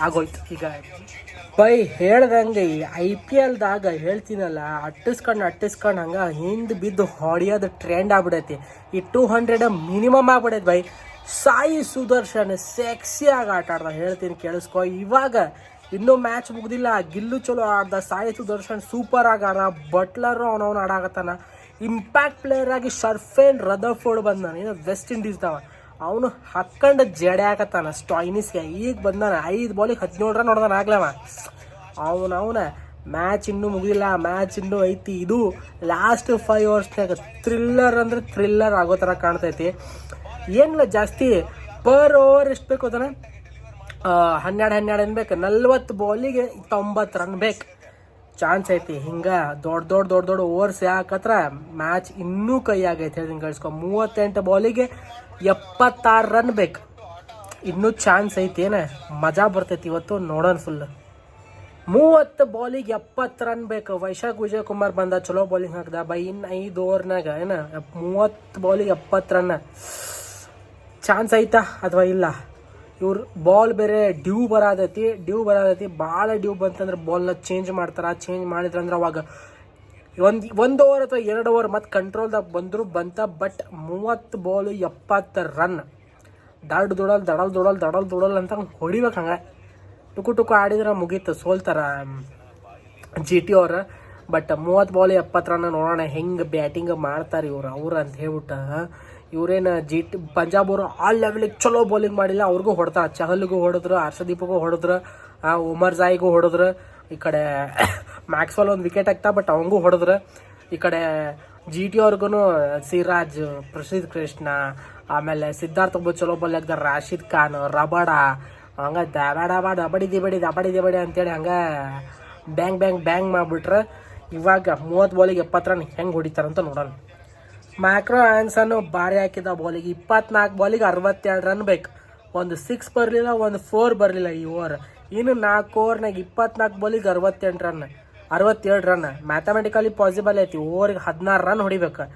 ಆಗೋಯ್ತು. ಈಗ ಬೈ ಹೇಳ್ದಂಗೆ IPLದಾಗ ಹೇಳ್ತೀನಲ್ಲ, ಅಟ್ಟಿಸ್ಕೊಂಡು ಹಂಗೆ ಹಿಂದೆ ಬಿದ್ದು ಹೊಡೆಯೋದು ಟ್ರೆಂಡ್ ಆಗ್ಬಿಡೈತಿ. ಈ 200 ಮಿನಿಮಮ್ ಆಗ್ಬಿಡೈತಿ ಬೈ. ಸಾಯಿ ಸುದರ್ಶನ್ ಸೆಕ್ಸಿಯಾಗಿ ಆಟ ಆಡ್ದ, ಹೇಳ್ತೀನಿ ಕೇಳಿಸ್ಕೊ. ಇವಾಗ ಇನ್ನೂ ಮ್ಯಾಚ್ ಮುಗ್ದಿಲ್ಲ, ಗಿಲ್ಲು ಚಲೋ ಆಡ್ದ, ಸಾಯಿ ಸುದರ್ಶನ್ ಸೂಪರ್ ಆಗಿ ಆಡ. ಬಟ್ಲರು ಅವನವನು ಆಡಾಕತ್ತಾನ. ಇಂಪ್ಯಾಕ್ಟ್ ಪ್ಲೇಯರ್ ಆಗಿ ಶರ್ಫೇನ್ ರದರ್ಫೋರ್ಡ್ ಬಂದಾನ, ಏನು ವೆಸ್ಟ್ ಇಂಡೀಸ್ದವ. ಅವನು ಹಾಕ್ಕೊಂಡು ಜಡೆ ಹಾಕತ್ತಾನ ಸ್ಟಾಯ್ನಿಸ್ಗೆ. ಈಗ ಬಂದಾನ 5 ಬಾಲಿಗೆ 17 ರನ್ ಹೊಡೆದಾನ ಆಗ್ಲವ. ಅವನ ಮ್ಯಾಚ್ ಇನ್ನೂ ಮುಗಿದಿಲ್ಲ, ಮ್ಯಾಚ್ ಇನ್ನೂ ಐತಿ. ಇದು ಲಾಸ್ಟ್ 5 ಓವರ್ಸ್ನಾಗ ಥ್ರಿಲ್ಲರ್ ಅಂದರೆ ಥ್ರಿಲ್ಲರ್ ಆಗೋ ಥರ ಕಾಣ್ತೈತಿ. ಏನಿಲ್ಲ ಜಾಸ್ತಿ, ಪರ್ ಓವರ್ ಎಷ್ಟು ಬೇಕು ಅದನ್ನ 12 ಏನು ಬೇಕು, 40 ಬಾಲಿಗೆ 90 ರನ್ ಬೇಕು. ಚಾನ್ಸ್ ಐತಿ. ಹಿಂಗೆ ದೊಡ್ಡ ಓವರ್ಸ್ ಯಾಕತ್ರ ಮ್ಯಾಚ್ ಇನ್ನೂ ಕೈ ಆಗೈತೆ ಹೇಳ್ತೀನಿ ಕಳಿಸ್ಕೊ. 38 ಬಾಲಿಗೆ 76 ರನ್ ಬೇಕು. ಇನ್ನೂ ಚಾನ್ಸ್ ಐತಿ, ಏನ ಮಜಾ ಬರ್ತೈತಿ ಇವತ್ತು ನೋಡೋಣ ಫುಲ್. 30 ಬಾಲಿಗೆ 70 ರನ್ ಬೇಕು. ವೈಶಾಖ್ ವಿಜಯಕುಮಾರ್ ಬಂದ, ಚಲೋ ಬೌಲಿಂಗ್ ಹಾಕ್ದ ಬೈ. ಇನ್ನು 5 ಓವರ್ನಾಗ ಏನ 30 ಬಾಲಿಗೆ 70 ರನ್. ಚಾನ್ಸ್ ಐತಾ ಅಥವಾ ಇಲ್ಲ? ಇವ್ರು ಬಾಲ್ ಬೇರೆ ಡ್ಯೂ ಬರೋದೈತಿ. ಭಾಳ ಡ್ಯೂ ಬಂತಂದ್ರೆ ಬಾಲ್ನ ಚೇಂಜ್ ಮಾಡ್ತಾರೆ. ಚೇಂಜ್ ಮಾಡಿದ್ರಂದ್ರೆ ಅವಾಗ ಒಂದು ಓವರ್ ಅಥವಾ 2 ಓವರ್ ಮತ್ತು ಕಂಟ್ರೋಲ್ದಾಗ ಬಂತ. But 30 Balu 70 run. ದಡಲ್ ಅಂತ ಹೊಡಿಬೇಕು. ಹಂಗೆ ಟುಕು ಆಡಿದ್ರೆ ಮುಗೀತು, ಸೋಲ್ತಾರ GT ಅವ್ರು. But 30 ball 70 run. ನೋಡೋಣ ಹೆಂಗೆ ಬ್ಯಾಟಿಂಗ್ ಮಾಡ್ತಾರೆ ಅವ್ರು ಅಂತ ಹೇಳ್ಬಿಟ್ಟು. ಇವ್ರೇನು ಪಂಜಾಬ್ ಅವರು ಆ ಲೆವೆಲಿಗೆ ಚಲೋ ಬೌಲಿಂಗ್ ಮಾಡಿಲ್ಲ. ಅವ್ರಿಗೂ ಹೊಡ್ತಾರೆ. ಚಹಲ್ಗೂ ಹೊಡೆದ್ರು, ಹರ್ಷದೀಪ್ಗೂ ಹೊಡೆದ್ರು, ಉಮರ್ ಜಾಯಿಗೂ ಹೊಡೆದ್ರು. ಈ ಕಡೆ ಮ್ಯಾಕ್ಸ್ವೆಲ್ ಒಂದು ವಿಕೆಟ್ ಹಾಕ್ತಾ, ಬಟ್ ಅವಂಗೂ ಹೊಡೆದ್ರು. ಈ ಕಡೆ GT ಅವ್ರಿಗೂ ಸಿರಾಜ್, ಪ್ರಸಿದ್ಧ ಕೃಷ್ಣ, ಆಮೇಲೆ ಸಿದ್ಧಾರ್ಥ್ ಒಬ್ಬ ಚಲೋ ಬಾಲ್ ಹಾಕ್ತಾರೆ. ರಾಶಿದ್ ಖಾನ್, ರಬಡ, ಹಂಗೆ ದಬಡಿ ಅಂತೇಳಿ ಹಂಗೆ ಬ್ಯಾಂಗ್ ಮಾಡಿಬಿಟ್ರೆ. ಇವಾಗ 30 ಬಾಲಿಗೆ 70 ರನ್ ಹೆಂಗೆ ಹೊಡಿತಾರಂತ ನೋಡೋಣ. ಮ್ಯಾಕ್ರೋ ಆ್ಯನ್ಸನ್ನು ಭಾರಿ ಹಾಕಿದ ಬಾಲಿಗೆ 24 ಬಾಲಿಗೆ 62 ರನ್ ಬೇಕು. ಒಂದು 6 ಬರಲಿಲ್ಲ, ಒಂದು 4 ಬರಲಿಲ್ಲ ಈ ಓವರ್. ಇನ್ನು 4 ಓವರ್ನಾಗ 24 ಬಾಲಿಗೆ 67 ರನ್. ಮ್ಯಾಥಮೆಟಿಕಲಿ ಪಾಸಿಬಲ್ ಐತಿ. ಓವರಿಗೆ 16 ರನ್ ಹೊಡಿಬೇಕು.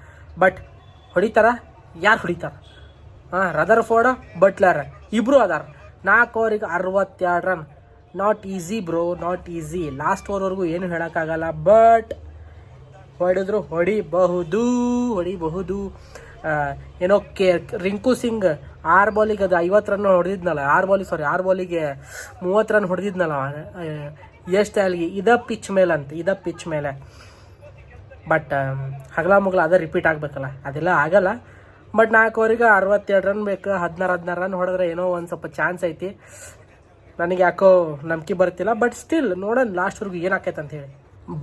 ಬಟ್ ಹೊಡಿತಾರ? ಯಾರು ಹೊಡಿತಾರ? ರದರ್ಫೋರ್ಡ್, ಬಟ್ಲರ್ ಇಬ್ಬರು ಅದಾರ. 4 ಓವರಿಗೆ 62 run. Not easy bro, not easy. Last ಓವರ್ವರೆಗೂ ಏನು ಹೇಳೋಕ್ಕಾಗಲ್ಲ. ಬಟ್ ಹೊಡಿಬಹುದು. ಏನೋ ರಿಂಕು ಸಿಂಗ್ 6 ಬಾಲಿಗೆ ಅದು 50 ರನ್ ಹೊಡೆದಿದ್ನಲ್ಲ. 6 ಬಾಲಿಗೆ 30 ರನ್ ಹೊಡೆದಿದ್ನಲ್ಲ. ಎಷ್ಟು ಅಲ್ಲಿಗೆ ಇದ ಪಿಚ್ ಮೇಲೆ. ಬಟ್ ಹಗಲ ಮುಗಲ ಅದೇ ರಿಪೀಟ್ ಆಗಬೇಕಲ್ಲ, ಅದೆಲ್ಲ ಆಗಲ್ಲ. ಬಟ್ 4 ಓವರಿಗೆ 62 ರನ್ ಬೇಕು. 16 ರನ್ ಹೊಡೆದ್ರೆ ಏನೋ ಒಂದು ಸ್ವಲ್ಪ ಚಾನ್ಸ್ ಐತಿ. ನನಗೆ ಯಾಕೋ ನಂಬಿಕೆ ಬರ್ತಿಲ್ಲ. ಬಟ್ ಸ್ಟಿಲ್ ನೋಡೋಣ ಲಾಸ್ಟ್ವರೆಗೂ ಏನು ಆಕೈತೆ ಅಂತ ಹೇಳಿ.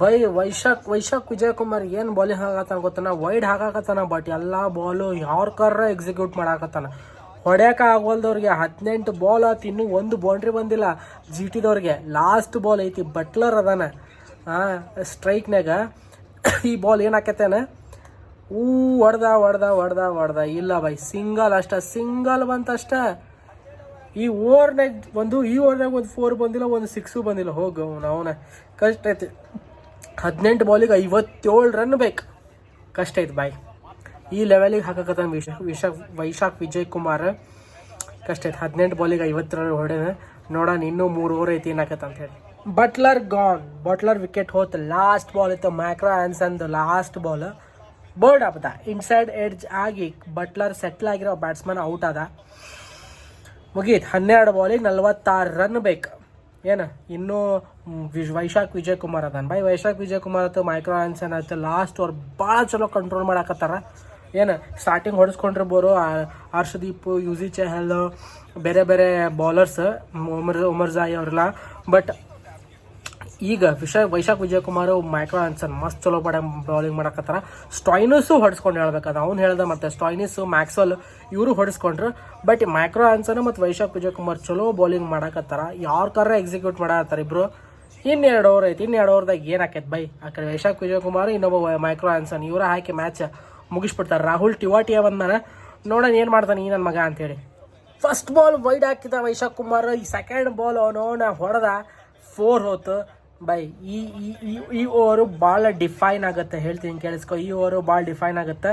ಬೈ ವೈಶಾಖ್ ವಿಜಯಕುಮಾರ್ ಏನು ಬೌಲಿಂಗ್ ಹಾಕತ್ತಾನ ಗೊತ್ತಾನ, ವೈಡ್ ಹಾಕಾಕತ್ತಾನ. ಬಟ್ ಎಲ್ಲ ಬಾಲು ಯಾರ್ಕರ ಎಕ್ಸಿಕ್ಯೂಟ್ ಮಾಡಾಕತ್ತಾನ. ಹೊಡ್ಯಾಕ ಆಗವಲ್ದವ್ರಿಗೆ 18 ಬಾಲ್ ಆಯ್ತು, ಇನ್ನೂ ಒಂದು ಬೌಂಡ್ರಿ ಬಂದಿಲ್ಲ GTದವ್ರಿಗೆ. ಲಾಸ್ಟ್ ಬಾಲ್ ಐತಿ, ಬಟ್ಲರ್ ಅದಾನ ಸ್ಟ್ರೈಕ್ನಾಗ. ಈ ಬಾಲ್ ಏನಾಕತ್ತೇನ ಹೊಡ್ದ ಇಲ್ಲ ಬೈ, ಸಿಂಗಲ್ ಬಂತಷ್ಟ. ಈ ಓವರ್ನಾಗ ಒಂದು 4 ಬಂದಿಲ್ಲ, ಒಂದು 6 ಬಂದಿಲ್ಲ. ಹೋಗು ಅವನ ಕಷ್ಟ ಐತಿ. 18 ಬಾಲಿಗೆ 57 ರನ್ ಬೇಕು. ಕಷ್ಟ ಐತೆ ಬಾಯ್. ಈ ಲೆವೆಲಿಗೆ ಹಾಕಕತ್ತಾನ ವೈಶಾಖ್ ವಿಜಯಕುಮಾರ್. ಕಷ್ಟ ಐತೆ. 18 ಬಾಲಿಗೆ 50 ರನ್ ಹೊಡೆದ. ನೋಡೋಣ ಇನ್ನೂ 3 ಓವರ್ ಐತಿ ಏನಾಕತ್ತ ಅಂತ ಹೇಳಿ. ಬಟ್ಲರ್ ವಿಕೆಟ್ ಹೋತು. ಲಾಸ್ಟ್ ಬಾಲ್ ಇತ್ತು ಮ್ಯಾಕ್ರೋ ಆ್ಯನ್ಸನ್ದು. ಲಾಸ್ಟ್ ಬಾಲ್ ಬೋರ್ಡ್ ಆಗ್ದ, ಇನ್ಸೈಡ್ ಎಡ್ಜ್ ಆಗಿ ಬಟ್ಲರ್ ಸೆಟ್ಲ್ ಆಗಿರೋ ಬ್ಯಾಟ್ಸ್ಮನ್ ಔಟ್ ಆದ. ಮುಗೀತು. 12 ಬಾಲಿಗೆ 46 ರನ್ ಬೇಕು. ಏನು ಇನ್ನೂ ವೈಶಾಖ್ ವಿಜಯಕುಮಾರ್ ಅದಾನ ಬೈ. ವೈಶಾಖ್ ವಿಜಯಕುಮಾರ್ ಆಯ್ತು, ಮೈಕ್ರೋ ಆ್ಯನ್ಸನ್ ಆಯ್ತು. ಲಾಸ್ಟ್ ಅವ್ರು ಭಾಳ ಚಲೋ ಕಂಟ್ರೋಲ್ ಮಾಡಾಕತ್ತಾರ. ಏನು ಸ್ಟಾರ್ಟಿಂಗ್ ಹೊಡೆಸ್ಕೊಂಡಿರ್ಬೋದು ಹರ್ಷದೀಪ್, ಯುಜಿ ಚಹಲ್, ಬೇರೆ ಬೌಲರ್ಸ್, ಉಮರ್ ಜಾಯಿ ಅವರೆಲ್ಲ. ಬಟ್ ಈಗ ವೈಶಾಖ್ ವಿಜಯಕುಮಾರ್, ಮೈಕ್ರೋ ಆ್ಯನ್ಸನ್ ಮಸ್ತ್ ಚಲೋ ಬೌಲಿಂಗ್ ಮಾಡಾಕತ್ತಾರ. ಸ್ಟಾಯ್ನಿಸು ಹೊಡೆಸ್ಕೊಂಡು ಹೇಳ್ಬೇಕಾದ. ಅವ್ನು ಹೇಳ್ದ ಮತ್ತೆ ಸ್ಟಾಯ್ನಿಸು, ಮ್ಯಾಕ್ಸ್ವೆಲ್ ಇವರು ಹೊಡೆಸ್ಕೊಂಡ್ರು. ಬಟ್ ಮೈಕ್ರೋ ಆ್ಯನ್ಸನ್ ಮತ್ತು ವೈಶಾಖ್ ವಿಜಯಕುಮಾರ್ ಚಲೋ ಬೌಲಿಂಗ್ ಮಾಡಾಕತ್ತಾರ. ಯಾರ್ಕರ ಎಕ್ಸಿಕ್ಯೂಟ್ ಮಾಡಾಕತ್ತಾರ ಇಬ್ರು. 2 ಓವರ್ ಐತಿ. 2 ಓವರ್ದಾಗ ಏನು ಹಾಕೈತೆ ಬೈ? ಆ ಕಡೆ ವೈಶಾಖ್ ವಿಜಯಕುಮಾರ್, ಇನ್ನೊಬ್ಬ ಮೈಕ್ರೋ ಆ್ಯನ್ಸನ್, ಇವರ ಹಾಕಿ ಮ್ಯಾಚ್ ಮುಗಿಸ್ಬಿಡ್ತಾರೆ. ರಾಹುಲ್ ಟಿವಾಟಿಯ ಬಂದಾನ. ನೋಡೋಣ ಏನು ಮಾಡ್ತಾನೆ ಈ ನನ್ನ ಮಗ ಅಂತೇಳಿ. ಫಸ್ಟ್ ಬಾಲ್ ವೈಡ್ ಹಾಕಿದ ವೈಶಾಖ್ ಕುಮಾರ್. ಈ ಸೆಕೆಂಡ್ ಬಾಲ್ ಅವನು ಹೊಡೆದ 4 ಹೋತು ಬೈ. ಈ ಓವರು ಭಾಳ ಡಿಫೈನ್ ಆಗುತ್ತೆ, ಹೇಳ್ತೀನಿ ಕೇಳಿಸ್ಕೊ. ಈ ಓವರು ಭಾಳ ಡಿಫೈನ್ ಆಗುತ್ತೆ.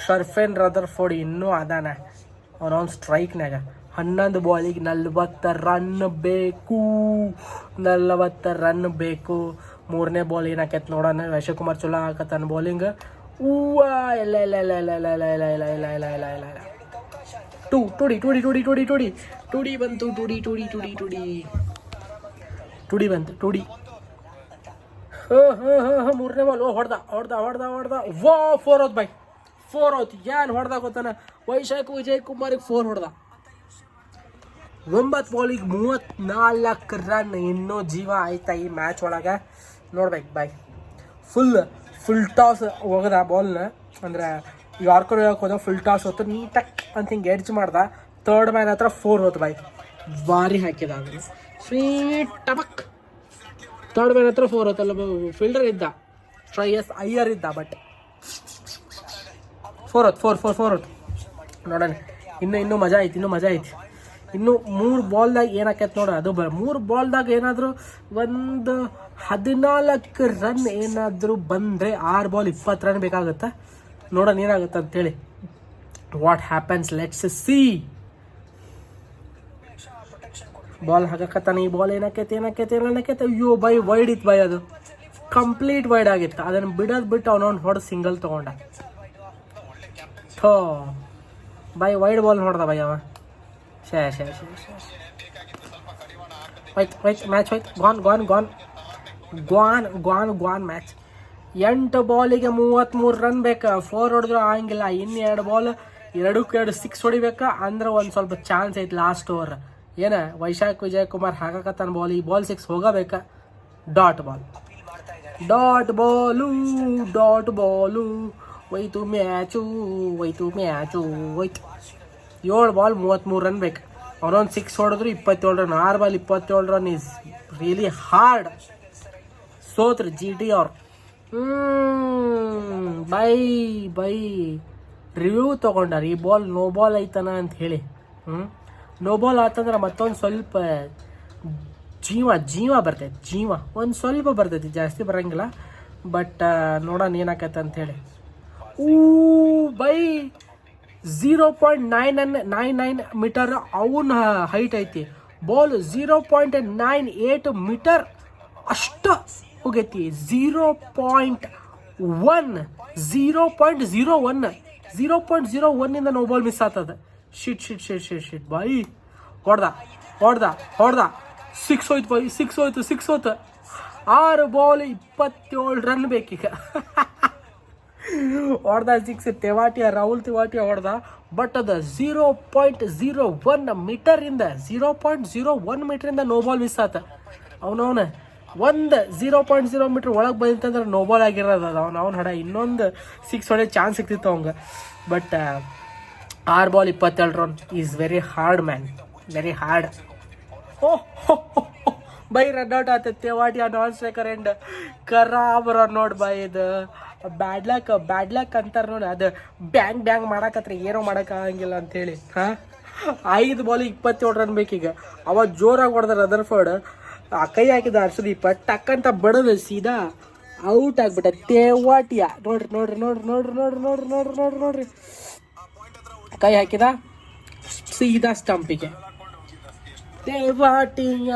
ಶರ್ಫೇನ್ ರದರ್ಫೋರ್ಡ್ ಇನ್ನೂ ಅದಾನ ಅವನವ್ನು ಸ್ಟ್ರೈಕ್ನಾಗ. 11 ಬಾಲಿಗೆ 40 ರನ್ ಬೇಕು, 40 ರನ್ ಬೇಕು. ಮೂರನೇ ಬಾಲ್ ಏನಾಕೈತೆ ನೋಡೋಣ. ವೈಶಕುಮಾರ್ ಚಲೋ ಹಾಕತ್ತಾನ ಬೌಲಿಂಗ್. ಇಲ್ಲ ಇಲ್ಲ ಇಲ್ಲ ಇಲ್ಲ ಇಲ್ಲ ಇಲ್ಲ ಇಲ್ಲ ಇಲ್ಲ ಇಲ್ಲ ಇಲ್ಲ ಇಲ್ಲ ಇಲ್ಲ ಇಲ್ಲ ಟುಡಿ ಬಂತು. ಟುಡಿ ಬಂತು. ಮೂರನೇ ಬಾಲ್ ಹೊಡೆದ. ವಾ 4 ಔಟ್ ಬೈ 4 ಔಟ್. ಏನು ಹೊಡೆದ ಗೊತ್ತಾನ, ವಿಜಯ್ ಕುಮಾರಿಗೆ 4 ಹೊಡೆದ. 9 ಬಾಲಿಗೆ 34 ರನ್. ಇನ್ನೂ ಜೀವ ಆಯ್ತಾ ಈ ಮ್ಯಾಚ್ ಒಳಗೆ ನೋಡ್ಬೇಕು ಬಾಯ್. ಫುಲ್ ಟಾಸ್ ಹೋಗದ ಬಾಲ್ನ, ಅಂದರೆ ಯಾರ್ಕರ್ ಹೋದ ಫುಲ್ ಟಾಸ್ ಹೊತ್ತು ನೀಟಾಗಿ ಅಂತ ಹಿಂಗೆ ಎಡ್ಜ್ ಮಾಡ್ದ. ಥರ್ಡ್ ಮ್ಯಾನ್ ಹತ್ರ 4 ಹೋತು ಬಾಯ್. ಭಾರಿ ಹಾಕಿದ ಅದನ್ನು ಸ್ವೀಟ್ ಟಬಕ್. ಥರ್ಡ್ ಮ್ಯಾನ್ ಹತ್ರ 4 ಹೋತಲ್ಲ, ಫೀಲ್ಡರ್ ಇದ್ದ, ಶ್ರೇಯಸ್ ಅಯ್ಯರ್ ಇದ್ದ, ಬಟ್ 4 ಹೋತು. ನೋಡೋಣ, ಇನ್ನೂ ಮಜಾ ಐತಿ. ಇನ್ನು 3 ಬಾಲ್ದಾಗ ಏನಾಕೈತೆ ನೋಡ. ಅದು 3 ಬಾಲ್ದಾಗ ಏನಾದರೂ ಒಂದು 14 ರನ್ ಏನಾದರೂ ಬಂದರೆ 6 ಬಾಲ್ 20 ರನ್ ಬೇಕಾಗುತ್ತೆ. ನೋಡೋಣ ಏನಾಗುತ್ತೆ ಅಂತೇಳಿ. What happens, let's see. Ball ಹಾಕಕತ್ತಾನೆ. ಈ ಬಾಲ್ ಏನಕ್ಕೈತೆ. ಅಯ್ಯೋ ಬೈ ವೈಡ್ ಇತ್ತು ಬೈ, ಅದು ಕಂಪ್ಲೀಟ್ ವೈಡ್ ಆಗಿತ್ತು. ಅದನ್ನು ಬಿಟ್ಟು ಅವನವ್ನು ಹೊಡೆದು ಸಿಂಗಲ್ ತೊಗೊಂಡ. ಬೈ ವೈಡ್ ಬಾಲ್ ಹೊಡೆದ ಬೈ ಅವ. ಹೋಯ್ತು ಮ್ಯಾಚ್ ಹೋಯ್ತು. Gone match. 8 ಬಾಲಿಗೆ 33 ರನ್ ಬೇಕಾ. 4 ಹೊಡೆದ್ರು ಆಗಂಗಿಲ್ಲ. ಇನ್ನು 2 ಬಾಲ್ 2 6 ಹೊಡಿಬೇಕಾ. ಅಂದ್ರೆ ಒಂದು ಸ್ವಲ್ಪ ಚಾನ್ಸ್ ಐತಿ ಲಾಸ್ಟ್ ಓವರ್. ವಿಜಯ್ ಕುಮಾರ್ ಹಾಕಕತ್ತಾನ ಬಾಲ್. ಈ ಬಾಲ್ 6 ಹೋಗಬೇಕಾ. ಡಾಟ್ ಬಾಲು ಹೋಯ್ತು ಮ್ಯಾಚು. 7 ಬಾಲ್ 33 ರನ್ ಬೇಕು. ಅವನೊಂದು 6 ಹೊಡೆದ್ರು 27 run. 6 ball 27 run is really hard. ಸೋತ್ರು GT ಅವ್ರು. ಬೈ ರಿವ್ಯೂ ತೊಗೊಂಡಾರ. ಈ ಬಾಲ್ ನೋ ಬಾಲ್ ಐತನ ಅಂತ ಹೇಳಿ. ನೋ ಬಾಲ್ ಆತಂದ್ರೆ ಮತ್ತೊಂದು ಸ್ವಲ್ಪ ಜೀವ ಬರ್ತೈತಿ. ಒಂದು ಸ್ವಲ್ಪ ಬರ್ತೈತಿ, ಜಾಸ್ತಿ ಬರೋಂಗಿಲ್ಲ. ಬಟ್ ನೋಡೋಣ ಏನಾಕೈತೆ ಅಂಥೇಳಿ. ಬೈ 0.99 ಮೀಟರ್ ಅವನ ಹೈಟ್ ಐತಿ. ಬಾಲ್ 0.98 ಮೀಟರ್ ಅಷ್ಟು ಹೋಗೈತಿ. 0.01 ಇಂದ ನೋ ಬಾಲ್ ಮಿಸ್ ಆಗ್ತದೆ. ಶಿಟ್ ಬಾಯಿ. ಹೊಡ್ದ 6 ಹೋಯ್ತು ಬಾಯಿ. 6 ಹೋಯ್ತು. 6 ಬಾಲ್ 27 ರನ್ ಬೇಕೀಗ. ಹೊಡೆದ 6 ರಾಹುಲ್ ತಿವಾಟಿಯ ಹೊಡೆದ. ಬಟ್ ಅದು 0.01 ಮೀಟರಿಂದ 0.01 ಮೀಟರಿಂದ ನೋ ಬಾಲ್ ಮಿಸ್ ಆತ. ಅವನವನ ಒಂದು 0.0 ಮೀಟ್ರ್ ಒಳಗೆ ಬಂತಂದ್ರೆ ನೋ ಬಾಲ್ ಆಗಿರೋದು ಅದು. ಅವ್ನು ಹಡ ಇನ್ನೊಂದು 6 ಹೊಡೆಯೋ ಚಾನ್ಸ್ ಸಿಗ್ತಿತ್ತು ಅವಂಗೆ. But 6 ball 27 run is very hard man, very hard. ಬೈ ರನ್ ಔಟ್ ಆತೈತೆ. ತಿವಾಟಿಯ ನಾನ್ ಸ್ಟ್ರೈಕರ್ ಎಂಡ್ ಖರಾಬ್ ರನ್ ಔಟ್ ಬೈ. ಇದು ಬ್ಯಾಡ್ ಲಕ್ ಅಂತಾರೆ ನೋಡಿ. ಅದು ಬ್ಯಾಂಗ್ ಮಾಡಕತ್ರಿ, ಏನೋ ಮಾಡೋಕ್ಕಾಗಂಗಿಲ್ಲ ಅಂಥೇಳಿ. 5 ಬಾಲಿಗೆ 27 ರನ್ ಬೇಕೀಗ. ಅವ ಜೋರಾಗಿ ಹೊಡೆದ ರದರ್ಫರ್ಡ್. ಆ ಕೈ ಹಾಕಿದ ಹರ್ಷದೀಪ ಟಕ್ಕಂತ ಬಡದ ಸೀದಾ ಔಟ್ ಆಗ್ಬಿಟ್ಟ. ತೇವಾಟಿಯ ನೋಡ್ರಿ ಕೈ ಹಾಕಿದ ಸೀದಾ ಸ್ಟಂಪಿಗೆ. ತೇವಾಟಿಯ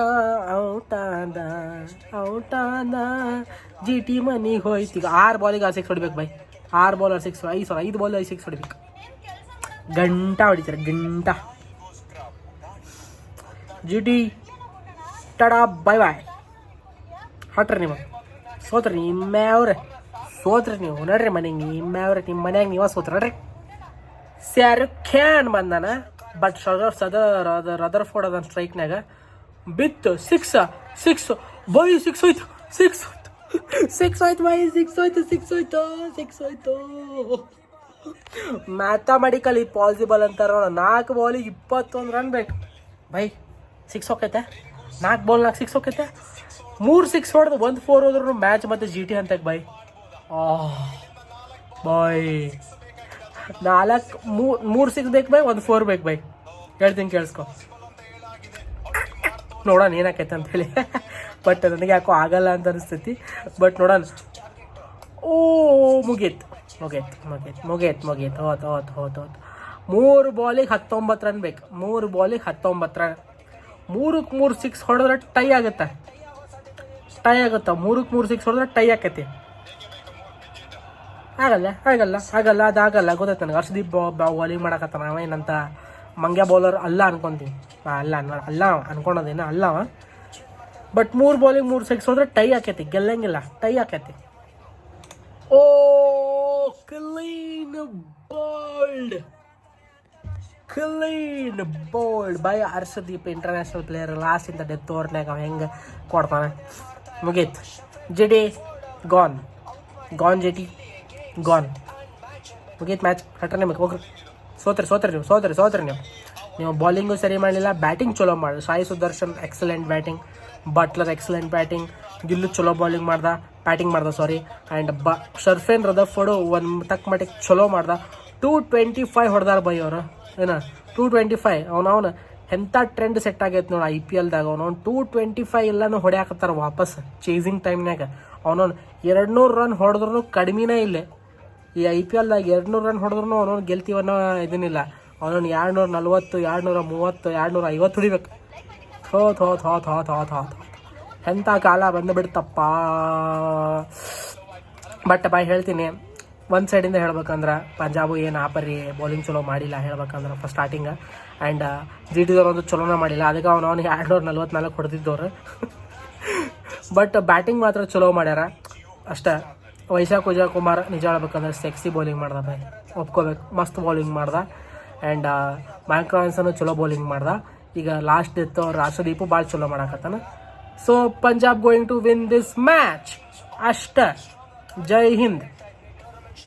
ಔಟಾದ GT ಮನಿಗೆ ಹೋಯ್ತು. ಈಗ 6 ಬಾಲಿಗೆ 6 ಹೊಡಿಬೇಕು ಬೈ. 6 ಬಾಲ್ 6 5 ಬಾಲ್ 6 ಹೊಡಿಬೇಕು. ಗಂಟಾ ಹೊಡಿತಾರೆ, ಗಂಟಾ. GT ಟಡಾ ಬೈ ಹಟ್ರಿ. ನೀವು ಸೋತ್ರಿ, ಸೋತ್ರಿ ನೀವು ನೋಡ್ರಿ. ಮನೆಗೆ ನಿಮ್ಮ ಮನ್ಯಾಗ ನೀವ ಸೋತ್ರ ನೋಡ್ರಿ. ಶಾರುಖ್ ಖಾನ್ ಬಂದಾನ. ಬಟ್ ರದರ್ಫೋರ್ಡ್ ಅದನ್ನ ಸ್ಟ್ರೈಕ್ನಾಗ ಬಿತ್ತು. 6 ಬೈ 6 ಹೋಯ್ತು. 6 ಹೋಯ್ತು ಬೈ. 6 ಹೋಯ್ತು. ಮ್ಯಾಥಮೆಟಿಕಲಿ ಪಾಸಿಬಲ್ ಅಂತಾರ. 4 ಬಾಲಿಗೆ 21 ರನ್ ಬೇಕು ಬೈ. 6 ಹೋಗೈತೆ. 4 ಬಾಲ್ 6 ಹೋಗೈತೆ. 3 6 ಹೊಡೆದು 1 4 ಹೋದ್ರು ಮ್ಯಾಚ್ ಮತ್ತೆ GT ಅಂತಕ್ಕೆ ಬೈ. ಬಾಯ್ 3 6 ಬೇಕು ಬೈ, 1 4 ಬೇಕು ಬೈ. ಹೇಳ್ತೀನಿ ಕೇಳಿಸ್ಕೊ. ನೋಡೋಣ ಏನಾಕೈತೆ ಅಂತೇಳಿ. ಬಟ್ ನನಗೆ ಯಾಕೋ ಆಗಲ್ಲ ಅಂತ ಅನಿಸ್ತೈತಿ. ಬಟ್ ನೋಡೋಣ. ಮುಗೀತು. ಹೋತು. 3 ಬಾಲಿಗೆ 19 ರನ್ ಬೇಕು. 3 ಬಾಲಿಗೆ 19 ರನ್. 3ಕ್ಕೆ 3 ಸಿಕ್ಸ್ ಹೊಡೆದ್ರೆ ಟೈ ಆಗುತ್ತೆ. 3ಕ್ಕೆ 3 ಸಿಕ್ಸ್ ಹೊಡೆದ್ರೆ ಟೈ ಆಕೈತಿ. ಆಗಲ್ಲ ಅದಾಗಲ್ಲ. ಗೊತ್ತಾಯ್ತು ನನಗೆ. ಹರ್ಷದೀಪ್ ಬೌಲಿಂಗ್ ಮಾಡಕತ್ತಾನ. ಅವೇನಂತ ಮಂಗ್ಯ ಬೌಲರ್ ಅಲ್ಲ ಅನ್ಕೊಂತೀನಿ. ಅಲ್ಲ ಅನ್ಕೊಳೋದೇನ ಅಲ್ಲವ. ಬಟ್ 3 ಬಾಲಿಗೆ 3 ಸಿಕ್ಸ್ ಹೋದ್ರೆ ಟೈ ಆಕೈತಿ. ಗೆಲ್ಲಂಗಿಲ್ಲ, ಟೈ ಆಕೈತಿ. ಓ ಕ್ಲೀನ್ ಬೋಲ್ಡ್ ಬೈ ಹರ್ಷದೀಪ್, ಇಂಟರ್ನ್ಯಾಷನಲ್ ಪ್ಲೇಯರ್. ಲಾಸ್ಟ್ ಇಂದ ಡೆತ್ ಓವರ್ನಾಗ ಅವ ಹೆಂಗೆ ಕೊಡ್ತಾನೆ. ಮುಗೀತು. GT gone GT gone. ಮುಗೀತು ಮ್ಯಾಚ್. ಹಟ್ರೆ ನಿಮಗೆ ಹೋಗ್ರಿ. ಸೋತ್ರಿ ನೀವು ಬಾಲಿಂಗು ಸರಿ ಮಾಡಲಿಲ್ಲ, ಬ್ಯಾಟಿಂಗ್ ಚಲೋ ಮಾಡಿ. Sai Sudharsan excellent batting, Buttler excellent batting, Gill ಚಲೋ ಬ್ಯಾಟಿಂಗ್ ಮಾಡ್ದ ಆ್ಯಂಡ್ ಶರ್ಫೇನ್ ರದರ್ಫೋರ್ಡು ಒಂದು ತಕ್ಕ ಮಟ್ಟಿಗೆ ಚಲೋ ಮಾಡ್ದ. 225 ಹೊಡೆದಾರ ಬೈ ಅವರು. 225. ಅವನು ಎಂಥ ಟ್ರೆಂಡ್ ಸೆಟ್ ಆಗೈತೆ ನೋಡಿ IPLದಾಗ. ಅವನವ್ನು 225 ಎಲ್ಲನೂ ಹೊಡ್ಯಾಕತ್ತಾರ ವಾಪಸ್ ಚೇಸಿಂಗ್ ಟೈಮ್ನಾಗ. ಅವನವ್ನು 200 ರನ್ ಹೊಡೆದ್ರೂ ಕಡಿಮೆನೇ ಇಲ್ಲ. ಈ IPLದಾಗ 200 ರನ್ ಹೊಡೆದ್ರೂ ಅವನವ್ನು ಗೆಲ್ತೀವನ್ನೋ ಇದನ್ನಿಲ್ಲ. ಅವನವ್ನು 240, 230, 250 ಹೊಡಿಬೇಕು. ಥೋ ಎಂಥ ಕಾಲ ಬಂದುಬಿಡ್ತಪ್ಪ. ಬಟ್ ಹೇಳ್ತೀನಿ, ಒಂದು ಸೈಡಿಂದ ಹೇಳ್ಬೇಕಂದ್ರೆ ಪಂಜಾಬು ಏನು ಆಪರಿ ಬೌಲಿಂಗ್ ಚಲೋ ಮಾಡಿಲ್ಲ ಹೇಳ್ಬೇಕಂದ್ರೆ ಫಸ್ಟ್ ಸ್ಟಾರ್ಟಿಂಗ್. ಆ್ಯಂಡ್ GT ಒಂದು ಚಲೋನ ಮಾಡಿಲ್ಲ. ಅದಕ್ಕೆ ಅವನಿಗೆ 244 ಹೊಡೆದಿದ್ದವ್ರು. ಬಟ್ ಬ್ಯಾಟಿಂಗ್ ಮಾತ್ರ ಚಲೋ ಮಾಡ್ಯಾರ ಅಷ್ಟೇ. ವೈಶಾಖ್ ಕುಮಾರ್ ನಿಜ ಹೇಳ್ಬೇಕಂದ್ರೆ ಸೆಕ್ಸಿ ಬೌಲಿಂಗ್ ಮಾಡ್ದ ಬೈ, ಒಪ್ಕೋಬೇಕು. ಮಸ್ತ್ ಬೌಲಿಂಗ್ ಮಾಡ್ದ. ಆ್ಯಂಡ್ ಮ್ಯಾಕ್ ರಾನ್ಸನ್ನು ಚಲೋ ಬೌಲಿಂಗ್ ಮಾಡ್ದ. ಈಗ ಲಾಸ್ಟ್ ಡೆತ್ ಅವ್ರು ಹರ್ಷದೀಪು ಭಾಳ ಚಲೋ ಮಾಡಕತ್ತಾನ. So Punjab going to win this match ಅಷ್ಟೇ. ಜೈ ಹಿಂದ್.